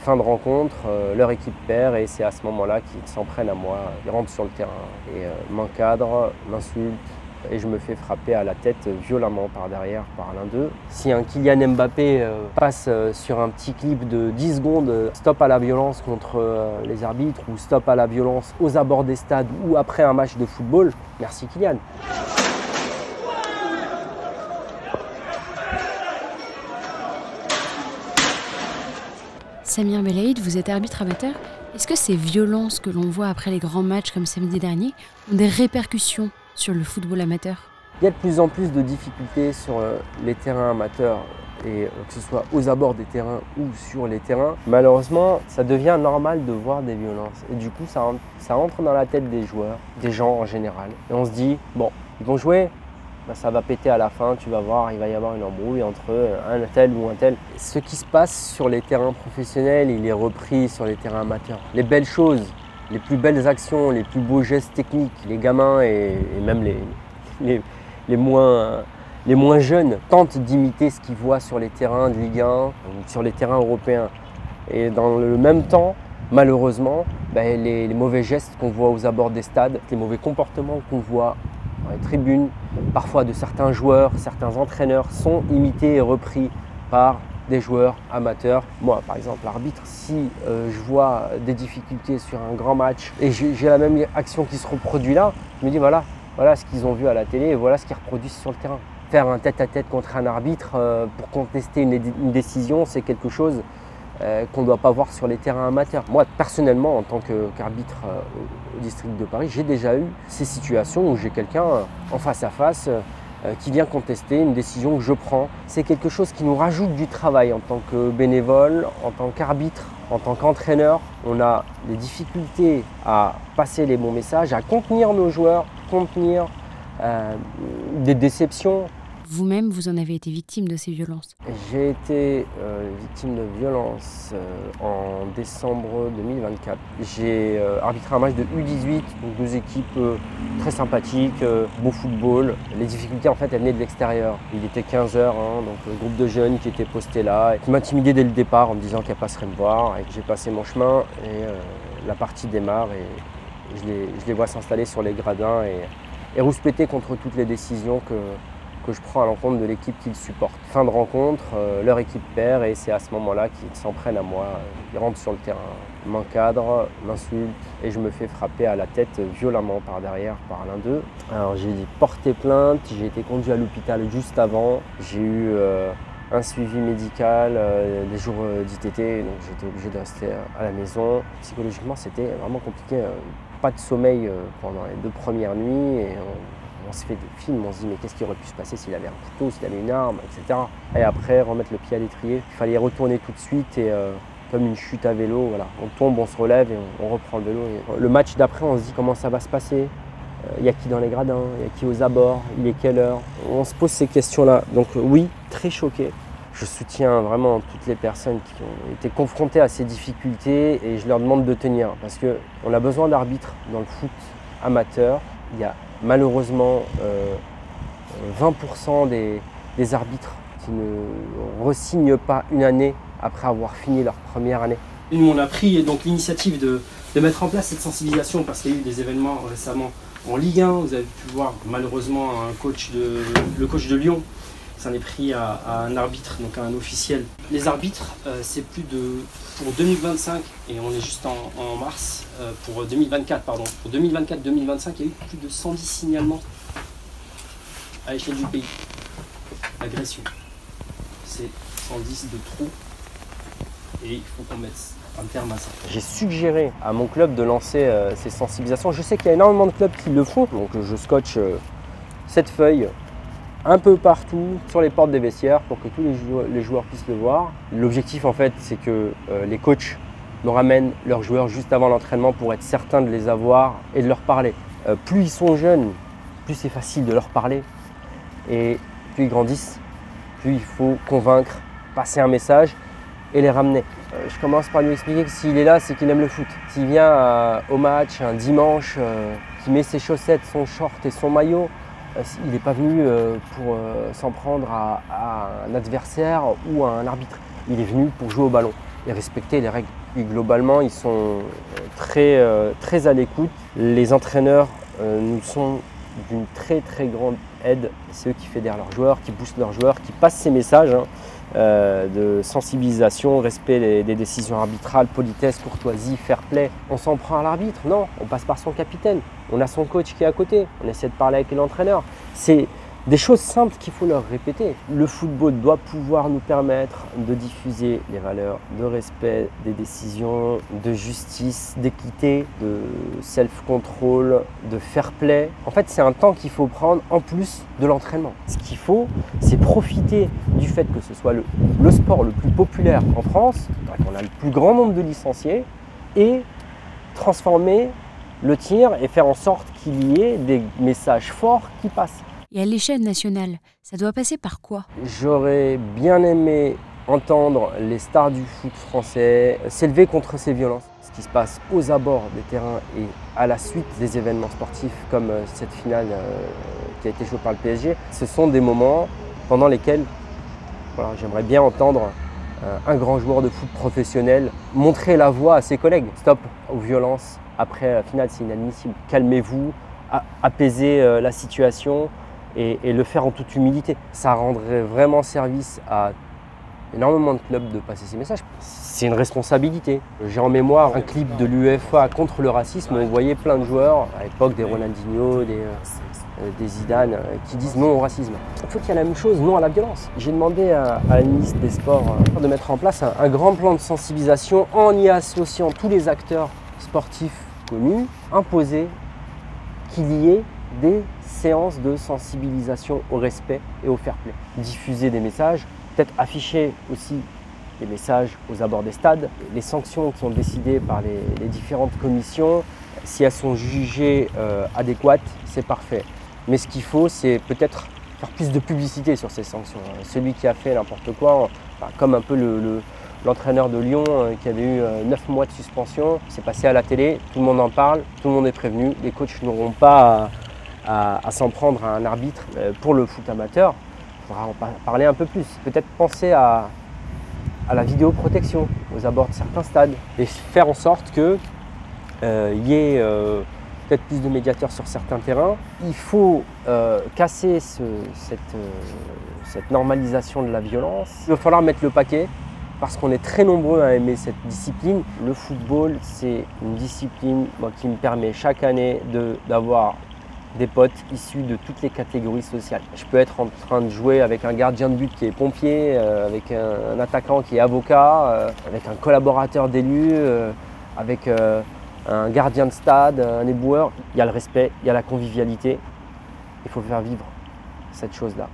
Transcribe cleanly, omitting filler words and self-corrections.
Fin de rencontre, leur équipe perd et c'est à ce moment-là qu'ils s'en prennent à moi. Ils rentrent sur le terrain et m'encadrent, m'insultent et je me fais frapper à la tête violemment par derrière par l'un d'eux. Si un Kylian Mbappé passe sur un petit clip de 10 secondes, stop à la violence contre les arbitres ou stop à la violence aux abords des stades ou après un match de football, merci Kylian. Samir Belaïd, vous êtes arbitre amateur. Est-ce que ces violences que l'on voit après les grands matchs comme samedi dernier ont des répercussions sur le football amateur? Il y a de plus en plus de difficultés sur les terrains amateurs et que ce soit aux abords des terrains ou sur les terrains. Malheureusement, ça devient normal de voir des violences et du coup ça entre dans la tête des joueurs, des gens en général. Et on se dit, bon, ils vont jouer, ben ça va péter à la fin, tu vas voir, il va y avoir une embrouille entre un tel ou un tel. Ce qui se passe sur les terrains professionnels, il est repris sur les terrains amateurs. Les belles choses, les plus belles actions, les plus beaux gestes techniques, les gamins et même les moins jeunes tentent d'imiter ce qu'ils voient sur les terrains de Ligue 1 ou sur les terrains européens. Et dans le même temps, malheureusement, les mauvais gestes qu'on voit aux abords des stades, les mauvais comportements qu'on voit dans les tribunes, parfois de certains joueurs, certains entraîneurs, sont imités et repris par des joueurs amateurs. Moi, par exemple, l'arbitre, si je vois des difficultés sur un grand match et j'ai la même action qui se reproduit là, je me dis voilà ce qu'ils ont vu à la télé et voilà ce qu'ils reproduisent sur le terrain. Faire un tête-à-tête contre un arbitre pour contester une décision, c'est quelque chose qu'on ne doit pas voir sur les terrains amateurs. Moi, personnellement, en tant qu'arbitre au district de Paris, j'ai déjà eu ces situations où j'ai quelqu'un en face à face qui vient contester une décision que je prends. C'est quelque chose qui nous rajoute du travail en tant que bénévole, en tant qu'arbitre, en tant qu'entraîneur. On a des difficultés à passer les bons messages, à contenir nos joueurs, contenir des déceptions. Vous-même, vous en avez été victime de ces violences. J'ai été victime de violences en décembre 2024. J'ai arbitré un match de U18, donc deux équipes très sympathiques, beau football. Les difficultés en fait elles venaient de l'extérieur. Il était 15h, donc le groupe de jeunes qui étaient postés là, et qui m'intimidaient dès le départ en me disant qu'elles passeraient me voir et que j'ai passé mon chemin et la partie démarre et je les vois s'installer sur les gradins et rouspéter contre toutes les décisions que je prends à l'encontre de l'équipe qu'ils supportent. Fin de rencontre, leur équipe perd et c'est à ce moment-là qu'ils s'en prennent à moi. Ils rentrent sur le terrain, m'encadrent, m'insultent et je me fais frapper à la tête violemment par derrière par l'un d'eux. Alors j'ai porté plainte, j'ai été conduit à l'hôpital juste avant. J'ai eu un suivi médical, des jours d'ITT, donc j'étais obligé de rester à la maison. Psychologiquement, c'était vraiment compliqué. Pas de sommeil pendant les 2 premières nuits et on s'est fait des films, on se dit mais qu'est-ce qui aurait pu se passer s'il avait un couteau, s'il avait une arme, etc. Et après remettre le pied à l'étrier, il fallait retourner tout de suite et comme une chute à vélo, voilà. On tombe, on se relève et on reprend le vélo. Et le match d'après, on se dit comment ça va se passer, il y a qui dans les gradins, il y a qui aux abords, il est quelle heure. On se pose ces questions-là. Donc oui, très choqué. Je soutiens vraiment toutes les personnes qui ont été confrontées à ces difficultés et je leur demande de tenir parce qu'on a besoin d'arbitres dans le foot amateur. Il y a malheureusement 20% des arbitres qui ne re-signent pas une année après avoir fini leur première année. Nous, on a pris donc l'initiative de mettre en place cette sensibilisation parce qu'il y a eu des événements récemment en Ligue 1. Vous avez pu voir malheureusement le coach de Lyon s'en est pris à un arbitre, donc à un officiel. Les arbitres, c'est pour 2025, et on est juste en mars, pour 2024, pardon. Pour 2024-2025, il y a eu plus de 110 signalements à l'échelle du pays. Agression. C'est 110 de trop, et il faut qu'on mette un terme à ça. J'ai suggéré à mon club de lancer ces sensibilisations. Je sais qu'il y a énormément de clubs qui le font, donc je scotche cette feuille un peu partout sur les portes des vestiaires pour que tous les joueurs puissent le voir. L'objectif en fait c'est que les coachs me ramènent leurs joueurs juste avant l'entraînement pour être certains de les avoir et de leur parler. Plus ils sont jeunes, plus c'est facile de leur parler et plus ils grandissent, plus il faut convaincre, passer un message et les ramener. Je commence par lui expliquer que s'il est là, c'est qu'il aime le foot. S'il vient au match un dimanche, qu'il met ses chaussettes, son short et son maillot, il n'est pas venu pour s'en prendre à un adversaire ou à un arbitre. Il est venu pour jouer au ballon. et respecter les règles. Et globalement, ils sont très à l'écoute. Les entraîneurs nous sont d'une très grande aide. C'est eux qui fédèrent leurs joueurs, qui boostent leurs joueurs, qui passent ces messages de sensibilisation, respect des décisions arbitrales, politesse, courtoisie, fair play. On s'en prend à l'arbitre? Non, on passe par son capitaine. On a son coach qui est à côté. On essaie de parler avec l'entraîneur. C'est des choses simples qu'il faut leur répéter. Le football doit pouvoir nous permettre de diffuser les valeurs de respect, des décisions, de justice, d'équité, de self-control, de fair play. En fait, c'est un temps qu'il faut prendre en plus de l'entraînement. Ce qu'il faut, c'est profiter du fait que ce soit le sport le plus populaire en France, qu'on a le plus grand nombre de licenciés, et transformer le tir et faire en sorte qu'il y ait des messages forts qui passent. Et à l'échelle nationale, ça doit passer par quoi? J'aurais bien aimé entendre les stars du foot français s'élever contre ces violences. Ce qui se passe aux abords des terrains et à la suite des événements sportifs comme cette finale qui a été jouée par le PSG, ce sont des moments pendant lesquels j'aimerais bien entendre un grand joueur de foot professionnel montrer la voie à ses collègues. Stop aux violences après la finale, c'est inadmissible. Calmez-vous, apaisez la situation. Et le faire en toute humilité. Ça rendrait vraiment service à énormément de clubs de passer ces messages. C'est une responsabilité. J'ai en mémoire un clip de l'UEFA contre le racisme où on voyait plein de joueurs, à l'époque des Ronaldinho, des Zidane, qui disent non au racisme. Il faut qu'il y ait la même chose, non à la violence. J'ai demandé à la ministre des Sports de mettre en place un grand plan de sensibilisation en y associant tous les acteurs sportifs connus, imposer qu'il y ait des séances de sensibilisation au respect et au fair play. Diffuser des messages, peut-être afficher aussi des messages aux abords des stades. Les sanctions qui sont décidées par les différentes commissions, si elles sont jugées adéquates, c'est parfait. Mais ce qu'il faut, c'est peut-être faire plus de publicité sur ces sanctions. Celui qui a fait n'importe quoi, comme un peu l'entraîneur de Lyon qui avait eu 9 mois de suspension, c'est passé à la télé, tout le monde en parle, tout le monde est prévenu, les coachs n'auront pas à s'en prendre à un arbitre. Pour le foot amateur, il faudra en parler un peu plus. Peut-être penser à la vidéoprotection aux abords de certains stades et faire en sorte qu'il y ait peut-être plus de médiateurs sur certains terrains. Il faut casser cette normalisation de la violence. Il va falloir mettre le paquet parce qu'on est très nombreux à aimer cette discipline. Le football, c'est une discipline qui me permet chaque année d'avoir des potes issus de toutes les catégories sociales. Je peux être en train de jouer avec un gardien de but qui est pompier, avec un attaquant qui est avocat, avec un collaborateur d'élu, avec un gardien de stade, un éboueur. Il y a le respect, il y a la convivialité. Il faut faire vivre cette chose-là.